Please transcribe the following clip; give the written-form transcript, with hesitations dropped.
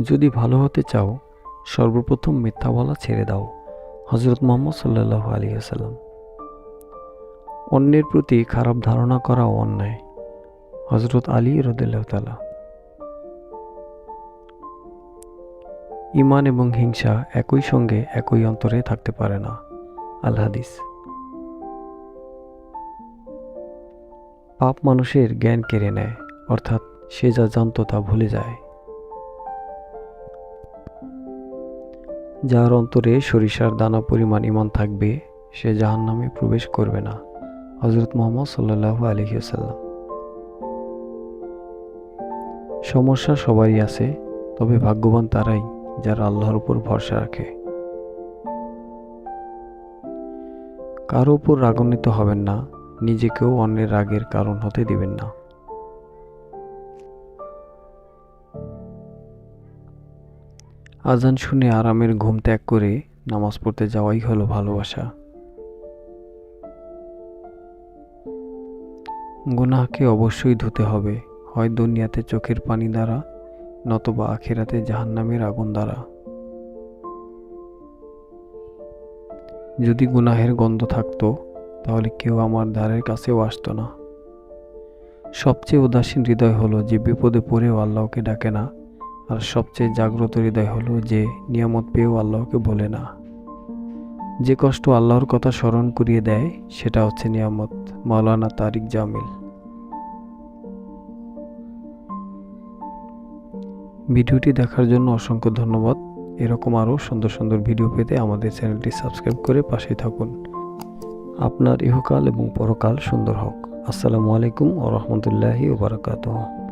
যদি ভালো হতে চাও সর্বপ্রথম মিথ্যা বলা ছেড়ে দাও। হযরত মুহাম্মদ সাল্লাল্লাহু আলাইহি ওয়াসাল্লাম। অন্যের প্রতি খারাপ ধারণা করাও অন্যায়। হযরত আলী রাদিয়াল্লাহু তাআলা। ঈমান এবং হিংসা একই সঙ্গে একই অন্তরে থাকতে পারে না। আল হাদিস। পাপ মানুষের জ্ঞান কেড়ে নেয়, অর্থাৎ সে যা জানত তা ভুলে যায়। যার অন্তরে সরিষার দানা পরিমাণ ঈমান থাকবে সে জাহান্নামে প্রবেশ করবে না। হযরত মুহাম্মদ সাল্লাল্লাহু আলাইহি ওয়াসাল্লাম। সমস্যা সবারই আছে, তবে ভাগ্যবান তারাই যারা আল্লাহর উপর ভরসা রাখে। কারো উপর রাগান্বিত হবেন না, নিজেকেও অন্যের রাগের কারণ হতে দিবেন না। আজান শুনে আরামের ঘুম ত্যাগ করে নামাজ পড়তে যাওয়াই হলো ভালোবাসা। গুনাহকে অবশ্যই ধুতে হবে, হয় দুনিয়াতে চোখের পানি দ্বারা, নতবা আখিরাতে জাহান্নামের আগুন দ্বারা। যদি গুনাহের গন্ধ থাকতো তাহলে কেউ আমার দ্বারের কাছেও আসতো না। সবচেয়ে উদাসীন হৃদয় হলো যে বিপদে পড়েও আল্লাহকে ডাকে না, আর সবচেয়ে জাগ্রত হৃদয় হলো যে নিয়ামত পেয়েও আল্লাহকে বলে না। যে কষ্ট আল্লাহর কথা স্মরণ করিয়ে দেয় সেটা হচ্ছে নিয়ামত। মাওলানা তারিক জামিল। ভিডিওটি দেখার জন্য অসংখ্য ধন্যবাদ। এরকম আরও সুন্দর সুন্দর ভিডিও পেতে আমাদের চ্যানেলটি সাবস্ক্রাইব করে পাশেই থাকুন। আপনার ইহকাল এবং পরকাল সুন্দর হোক। আসসালামু আলাইকুম ওয়া রাহমাতুল্লাহি ওয়া বারাকাতুহু।